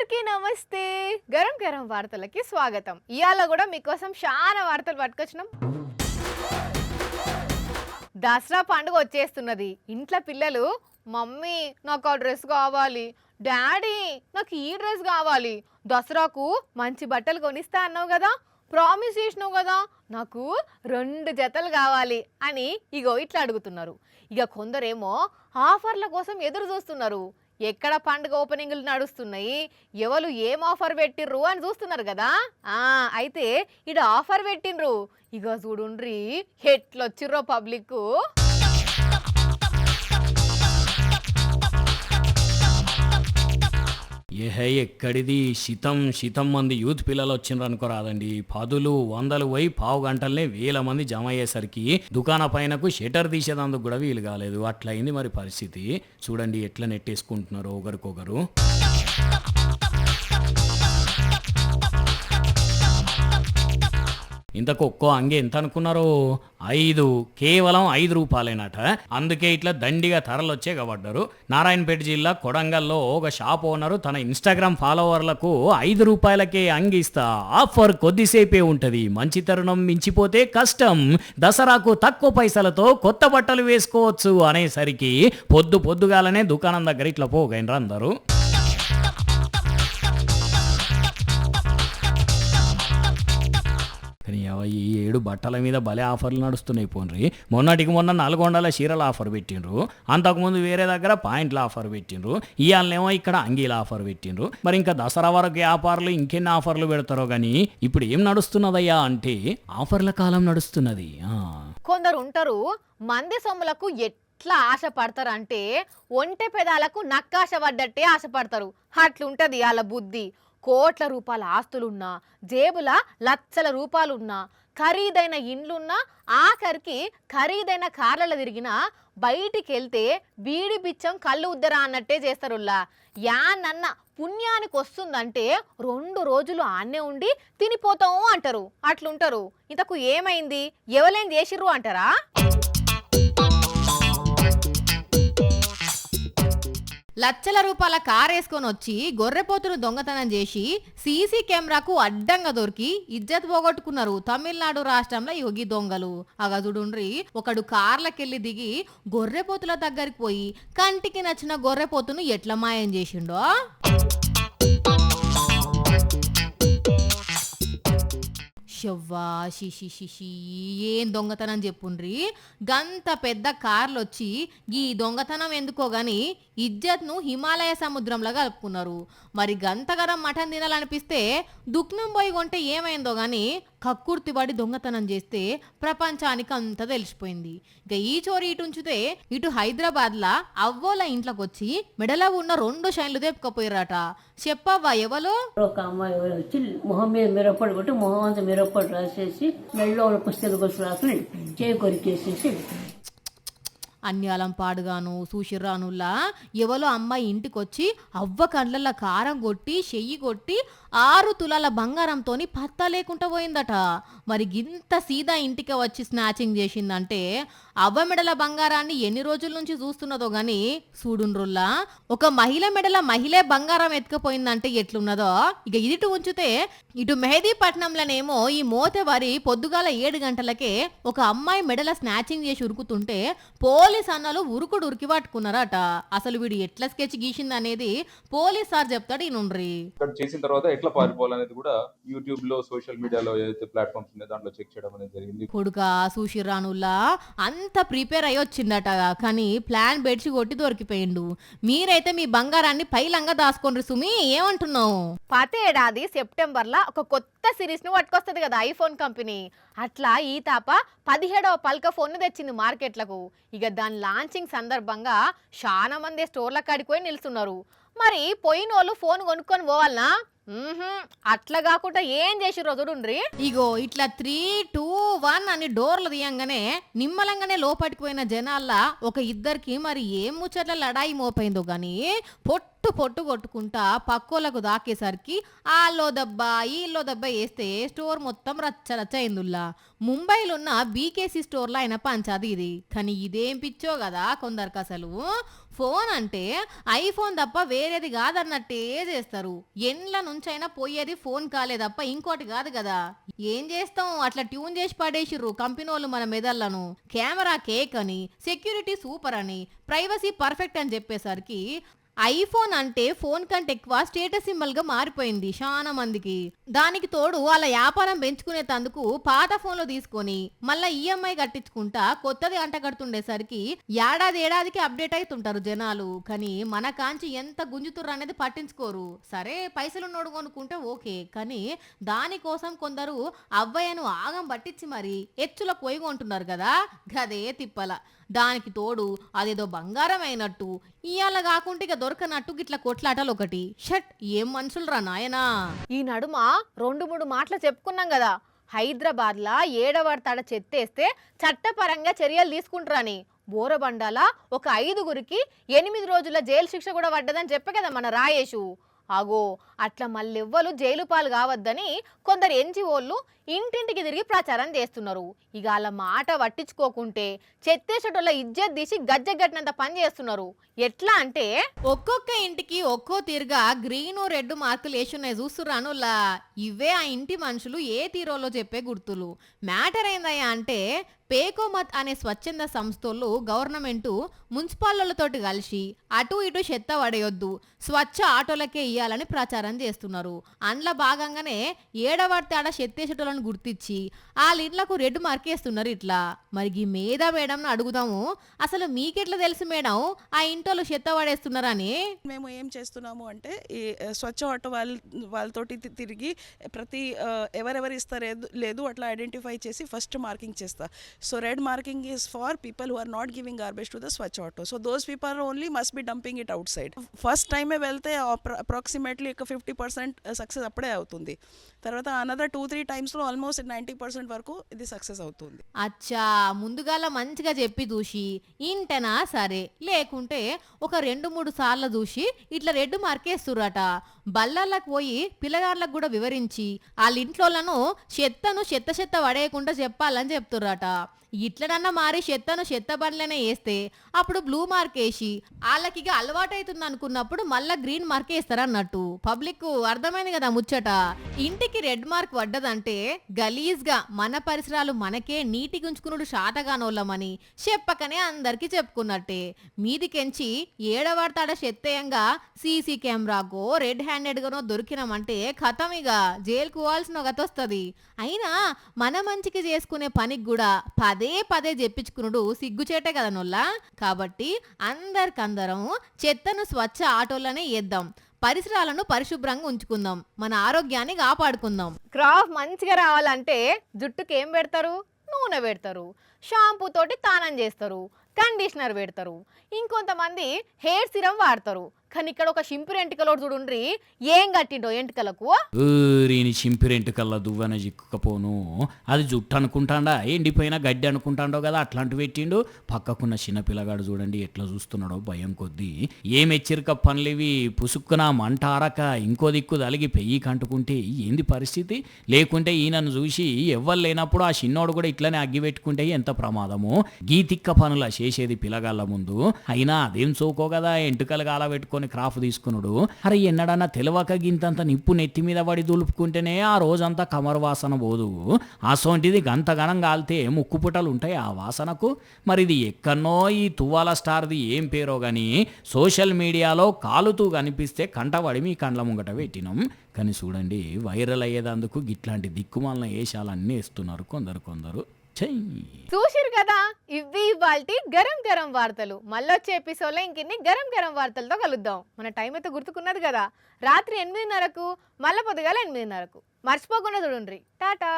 అందరికీ నమస్తే. గరం గరం వార్తలకి స్వాగతం. ఇయాల కూడా మీకోసం చాలా వార్తలు పట్టుకొచ్చినాం. దసరా పండుగ వచ్చేస్తున్నది. ఇంట్లో పిల్లలు మమ్మీ నాకు ఆ డ్రెస్ కావాలి, డాడీ నాకు ఈ డ్రెస్ కావాలి, దసరాకు మంచి బట్టలు కొనిస్తా అన్నావు కదా, ప్రామిస్ చేసినావు కదా, నాకు 2 జతలు కావాలి అని ఇగో ఇట్లా అడుగుతున్నారు. ఇక కొందరేమో ఆఫర్ల కోసం ఎదురు చూస్తున్నారు. ఎక్కడ పండుగ ఓపెనింగ్లు నడుస్తున్నాయి, ఎవరు ఏం ఆఫర్ పెట్టిర్రు అని చూస్తున్నారు కదా. అయితే ఇడ ఆఫర్ పెట్టిండ్రు. ఇక చూడుండ్రి ఎట్లొచ్చిర్రో పబ్లిక్. ఎక్కడిది శితం మంది యూత్ పిల్లలు వచ్చిండ్రు అనుకోరాదండి. 10, 100 పోయి పావు గంటలనే 1000 మంది జమ అయ్యేసరికి దుకాణ పైనకు షటర్ తీసేదందుకు కూడా వీలు కాలేదు. అట్లయింది మరి పరిస్థితి. చూడండి ఎట్లా నెట్టేసుకుంటున్నారు ఒకరికొకరు. ఇంతకు ఒక్కో అంగే ఎంత అనుకున్నారు? 5, కేవలం 5 రూపాయలేనట. అందుకే ఇట్లా దండిగా ధరలు వచ్చే కాబడ్డారు. నారాయణపేట జిల్లా కొడంగల్లో ఒక షాప్ ఓనరు తన ఇన్స్టాగ్రామ్ ఫాలోవర్లకు 5 రూపాయలకే అంగిస్తా, ఆఫర్ కొద్దిసేపే ఉంటది, మంచి తరుణం మించిపోతే కష్టం, దసరాకు తక్కువ పైసలతో కొత్త బట్టలు వేసుకోవచ్చు అనేసరికి పొద్దుగాలనే దుకాణం దగ్గర ఇట్లా పోగైనరు అందరూ. ఈ 7 బట్టల మీద భలే ఆఫర్లు నడుస్తున్నాయి. పోన్రి మొన్నటికి మొన్న 400 చీరల ఆఫర్ పెట్టిండ్రు, అంతకుముందు వేరే దగ్గర పాయింట్ల ఆఫర్ పెట్టిండ్రు, ఇవాళనేమో ఇక్కడ అంగీల ఆఫర్ పెట్టిండ్రు. మరి ఇంకా దసరా వరకు వ్యాపారులు ఇంకెన్ని ఆఫర్లు పెడతారో గానీ ఇప్పుడు ఏం నడుస్తున్నదయ్యా అంటే ఆఫర్ల కాలం నడుస్తున్నది. కొందరు ఉంటారు మంది సొమ్ములకు ఎట్లా ఆశపడతారంటే ఒంటె పెదాలకు నక్కాశ పడ్డట్టే ఆశపడతారు. అట్లుంటది వాళ్ళ బుద్ధి. కోట్ల రూపాయల ఆస్తులున్నా, జేబుల లక్షల రూపాయలున్నా, ఖరీదైన ఇండ్లున్నా, ఆఖరికి ఖరీదైన కార్లలో తిరిగినా బయటికి వెళ్తే బీడి బిచ్చం కళ్ళు ఉద్దరా అన్నట్టే చేస్తారుల్లా. యానన్న పుణ్యానికి వస్తుందంటే 2 రోజులు ఆన్నే ఉండి తినిపోతాము అంటారు. అట్లుంటారు. ఇంతకు ఏమైంది, ఎవరేం చేసిర్రు అంటారా? లక్షల రూపాయల కార్ వేసుకొని వచ్చి గొర్రెపోతును దొంగతనం చేసి సీసీ కెమెరాకు అడ్డంగా దొరికి ఇజ్జత్ పోగొట్టుకున్నారు తమిళనాడు రాష్ట్రంలో యోగి దొంగలు. అగదుడుండ్రి ఒకడు కార్లకెళ్ళి దిగి గొర్రెపోతుల దగ్గరికి పోయి కంటికి నచ్చిన గొర్రెపోతును ఎట్లా మాయం చేసిండో. షవ్వా షిషి ఏం దొంగతనం చెప్పుండ్రి. గంత పెద్ద కార్లు వచ్చి ఈ దొంగతనం ఎందుకో గాని ఇజ్జత్ను హిమాలయ సముద్రంలో కలుపుకున్నారు. మరి గంతగరం మటన్ తినాలనిపిస్తే దుఃఖం పోయి కొంటే ఏమైందో గాని కక్కుర్తి పడి దొంగతనం చేస్తే ప్రపంచానికి అంతా తెలిసిపోయింది. ఇక ఈ చోరీ ఇటు ఉంచితే ఇటు హైదరాబాద్లా అవ్వోల ఇంట్లోకి వచ్చి మెడలో ఉన్న 2 షైన్లు తెప్పుకపోయారట. చెప్పవ్వా ఎవరు? ఒక అమ్మాయి వచ్చి మొహం మీద మిరపడి కొట్టి మొహం అంతా మిరపడి రాసేసి మెడలో పుస్తక గొలుసు రాసుకుని చేయి కొరికేసేసి అన్యాలం పాడుగాను సూషిర్రానుల్లా ఎవలో అమ్మాయి ఇంటికి వచ్చి అవ్వ కండ్లల్లో కారం కొట్టి చెయ్యి కొట్టి 6 తులాల బంగారంతోని పత్తా లేకుండా పోయిందట. మరి గింత సీదా ఇంటికి వచ్చి స్నాచింగ్ చేసిందంటే అవ్వ మెడల బంగారాన్ని ఎన్ని రోజుల నుంచి చూస్తున్నదో గాని చూడుండ్రుల్లా. ఒక మహిళ మెడల మహిళే బంగారం ఎత్తుకపోయిందంటే ఎట్లున్నదో. ఇక ఇటు ఉంచితే ఇటు మెహదీపట్నంలోనేమో ఈ మోతెవారి పొద్దుగాల 7 గంటలకే ఒక అమ్మాయి మెడల స్నాచింగ్ చేసి ఉరుకుతుంటే పోలీస్ అన్నలు ఉరికి పట్టుకున్నారట. అసలు వీడు ఎట్లా స్కెచ్ గీసింది అనేది పోలీస్ సార్ చెప్తాడు. ఈనుండ్రి చేసిన తర్వాత ఎట్లా పారిపోవాలనేది కూడా యూట్యూబ్ లో సోషల్ మీడియాలో ఏదైతే ప్లాట్ఫామ్స్ ఉన్నాయో దాంట్లో చెక్ చేయడం అనేది జరిగింది. కొడుకా సూషిర్రానుల్లా అంత ప్రిపేర్ అయ్యి వచ్చిందట కానీ ప్లాన్ బెడ్చి కొట్టి దొరికిపోయిండు. మీరైతే మీ బంగారాన్ని పైలంగా దాచుకోండి సుమి. ఏమంటున్నావు? ఏడాది సెప్టెంబర్లో ఒక కొత్త సిరీస్ ను పట్టుకొస్తుంది కదా ఐఫోన్ కంపెనీ. అట్లా ఈ తాప 17వ పల్క ఫోన్ ను తెచ్చింది మార్కెట్లకు. ఇక దాని లాంచింగ్ సందర్భంగా చాలా మంది స్టోర్ల కాడికి పోయి నిలుస్తున్నారు. మరి పోయినోళ్ళు ఫోన్ కొనుక్కొని పోవాలనా? అట్లా కాకుండా ఏం చేసి రోజుడుండ్రి. ఇగో ఇట్లా 3, 2, 1 అని డోర్లు తీయంగానే నిమ్మలంగానే లోపలికి పోయిన జనాల్లా ఒక ఇద్దరికి మరి ఏం ముచ్చట్ల లడాయి మోపైందో గాని పొట్టు పొట్టు కొట్టుకుంటా పక్కోలకు దాకేసరికి ఆల్లో దెబ్బ ఈల్లో దెబ్బ వేస్తే స్టోర్ మొత్తం రచ్చ అయిందుల్లా. ముంబైలో ఉన్న బీకేసీ స్టోర్లో అయిన పంచాది ఇది. కానీ ఇదేం పిచ్చో కదా కొందరికి. అసలు ఫోన్ అంటే ఐఫోన్ తప్ప వేరేది కాదన్నట్టే చేస్తారు. ఎండ్ల నుంచైనా పోయేది ఫోన్ కాలే తప్ప ఇంకోటి కాదు కదా. ఏం చేస్తాం, అట్లా ట్యూన్ చేసి పడేసిర్రు కంపెనీ వాళ్ళు మన మెదళ్లను. కెమెరా కేక్ అని, సెక్యూరిటీ సూపర్ అని, ప్రైవసీ పర్ఫెక్ట్ అని చెప్పేసరికి ఐఫోన్ అంటే ఫోన్ కంటే ఎక్కువ స్టేటస్ సింబల్ గా మారిపోయింది చాలా మందికి. దానికి తోడు వాళ్ళ వ్యాపారం పెంచుకునేందుకు పాత ఫోన్లు తీసుకొని మళ్ళా ఈఎంఐ కట్టించుకుంటా కొత్తది అంట కడుతుండేసరికి ఏడాదికి అప్డేట్ అవుతుంటారు జనాలు. కానీ మన కాంచి ఎంత గుంజుతుర్రు అనేది పట్టించుకోరు. సరే పైసలు నోడు కొనుక్కుంటే ఓకే, కానీ దానికోసం కొందరు అవ్వయ్యను ఆగం పట్టించి మరి ఎచ్చుల కొయ్యగొంటున్నారు కదా. గదే తిప్పల. దానికి తోడు అదేదో బంగారం అయినట్టు ఇయాల కాకుంటే ఇక దొరకనట్టు గిట్ల కొట్లాటలు ఒకటి. షట్, ఏం మనుషులరా నాయనా. ఈ నడుమ 2-3 మాటలు చెప్పుకున్నాం కదా. హైదరాబాద్లా 7వ వార్డ్ చెత్తేస్తే చట్టపరంగా చర్యలు తీసుకుంటారని. బోరబండాల ఒక 5గురికి 8 రోజుల జైలు శిక్ష కూడా పడ్డదని చెప్పే కదా మన రాయేషు. అగో అట్లా మళ్ళెవ్వలు జైలు పాలు కావద్దని కొందరు ఎన్జిఓళ్ళు ఇంటింటికి తిరిగి ప్రచారం చేస్తున్నారు. ఇక వాళ్ళ మాట పట్టించుకోకుంటే చెత్తేసేటోళ్ళ ఇజ్జత్ తీసి గజ్జగట్టినంత పని చేస్తున్నారు. ఎట్లా అంటే ఒక్కొక్క ఇంటికి ఒక్కో తీరుగా గ్రీను రెడ్ మార్కులు వేసున్నాయి చూస్తురానులా. ఇవే ఆ ఇంటి మనుషులు ఏ తీరోలో చెప్పే గుర్తులు. మ్యాటర్ ఏందయ్యా అంటే పేకోమత్ అనే స్వచ్ఛంద సంస్థలు గవర్నమెంటు మున్సిపాలిటీలతోటి కలిసి అటు ఇటు చెత్త పడేయొద్దు, స్వచ్ఛ ఆటోలకే ఇయ్యాలని ప్రచారం చేస్తున్నారు. అందులో భాగంగానే 7వ వార్డ్ చెత్తేసేటోళ్ళని గుర్తించి వాళ్ళ ఇంట్లకు రెడ్ మార్కేస్తున్నారు ఇట్లా. మరి ఈ మేడంను అడుగుదాము, అసలు మీకెట్లా తెలుసు మేడం ఆ ఇంటోళ్ళు చెత్త పడేస్తున్నారని? మేము ఏం చేస్తున్నాము అంటే ఈ స్వచ్ఛ ఆటో వాళ్ళతోటి తిరిగి ప్రతి ఎవరెవరు ఇస్తారు లేదు అట్లా ఐడెంటిఫై చేసి ఫస్ట్ మార్కింగ్ చేస్తా. So red marking is for people who are not giving garbage to the Swachh auto. So those people only must be dumping it outside. First టైమే వెళ్తే అప్రాక్సిమేట్లీ 50% సక్సెస్ అప్పుడే అవుతుంది. తర్వాత అనదర్ 2-3 టైమ్స్లో almost 90% వరకు ఇది success అవుతుంది. అచ్చా, ముందుగాల మంచిగా చెప్పి చూసి ఇంటనా సరే, లేకుంటే ఒక 2-3 సార్లు చూసి ఇట్లా రెడ్ మార్కేస్తుర్రట. బళ్ళలకు పోయి పిల్లగాళ్ళకు కూడా వివరించి వాళ్ళ ఇంట్లోలను చెత్త పడేయకుండా చెప్పాలని చెప్తుర్రట. ఇట్లనన్నా మారి చెత్త బండ్లనే వేస్తే అప్పుడు బ్లూ మార్క్ వేసి వాళ్ళకి ఇక అలవాటు అవుతుంది అనుకున్నప్పుడు మళ్ళా గ్రీన్ మార్క్ వేస్తారన్నట్టు. పబ్లిక్ అర్థమైంది కదా ముచ్చట. ఇంటికి రెడ్ మార్క్ పడ్డదంటే గలీజ్గా మన పరిసరాలు మనకే నీటికి ఉంచుకున్నాడు శాతగానోళ్ళమని చెప్పకనే అందరికి చెప్పుకున్నట్టే. మీదికెంచి 7వ వార్డ్ చెత్తయంగా సీసీ కెమెరాకో రెడ్ హ్యాండెడ్గానో దొరికినామంటే ఖతం, ఇక జైలుకు పోవాల్సిన గత వస్తుంది. అయినా మన మంచికి చేసుకునే పనికి కూడా పదే చెప్పించుకున్నాడు సిగ్గుచేటే కదా నొల్లా. కాబట్టి అందరికందరం చెత్తను స్వచ్ఛ ఆటోలనే వేద్దాం, పరిసరాలను పరిశుభ్రంగా ఉంచుకుందాం, మన ఆరోగ్యాన్ని కాపాడుకుందాం. క్రాఫ్ మంచిగా రావాలంటే జుట్టుకి ఏం పెడతారు? నూనె పెడతారు, షాంపూ తోటి స్నానం చేస్తారు, కండిషనర్ పెడతారు, ఇంకొంతమంది హెయిర్ సిరం వాడతారు. కానీ ఇక్కడ ఒక చింపిరి ఎంటికలోడు చూడుండ్రి ఏం కట్టిండో ఎంటికలకు. చింపిరి ఎంటికల్లా దువ్వన చిక్కుకపోను. అది జుట్టు అనుకుంటాడా, ఎండిపోయిన గడ్డి అనుకుంటాడో కదా అట్లాంటివి పెట్టిండు. పక్కకున్న చిన్న పిల్లగాడు చూడండి ఎట్లా చూస్తున్నాడో భయం కొద్దీ. ఏం హెచ్చరిక పనులేవి, పుసుక్కున మంట ఆరక ఇంకో దిక్కు తలిగి పెయ్యి కంటుకుంటే ఏంది పరిస్థితి. లేకుంటే ఈయనను చూసి ఎవ్వరు లేనప్పుడు ఆ చిన్నోడు కూడా ఇట్లనే అగ్గి పెట్టుకుంటే ఎంత ప్రమాదము. గీతిక్క పనుల చేసేది పిల్లగాళ్ళ ముందు. అయినా అదేం చోకో కదా ఎంటుకలు గాల పెట్టుకొని క్రాఫ్ తీసుకున్నాడు. అరే ఎన్నడన్నా తెలవక గింతంత నిప్పు నెత్తి మీద పడి దులుపుకుంటేనే ఆ రోజంతా కమర్ వాసన పోదు. అసోంటిది గంతగనం కాలితే ముక్కు పుటలు ఉంటాయి ఆ వాసనకు. మరి ఇది ఎక్కడనో ఈ తువ్వాల స్టార్ది ఏం పేరో గాని సోషల్ మీడియాలో కాలుతూ కనిపిస్తే కంటపడి మీ కండ్ల ముంగట పెట్టినాం. కానీ చూడండి వైరల్ అయ్యేదందుకు గిట్లాంటి దిక్కుమాలిన వేషాలన్నీ వేస్తున్నారు కొందరు. చూసిరు కదా, ఇవి ఇవాల్టి గరం వార్తలు. మళ్ళొచ్చే ఎపిసోడ్లో ఇంకిన్ని గరం వార్తలతో కలుద్దాం. మన టైం అయితే గుర్తుకున్నది కదా, రాత్రి 8:30కు మళ్ళీ పొద్దుగాల 8:30కు. మర్చిపోకుండా చూడండి. టాటా.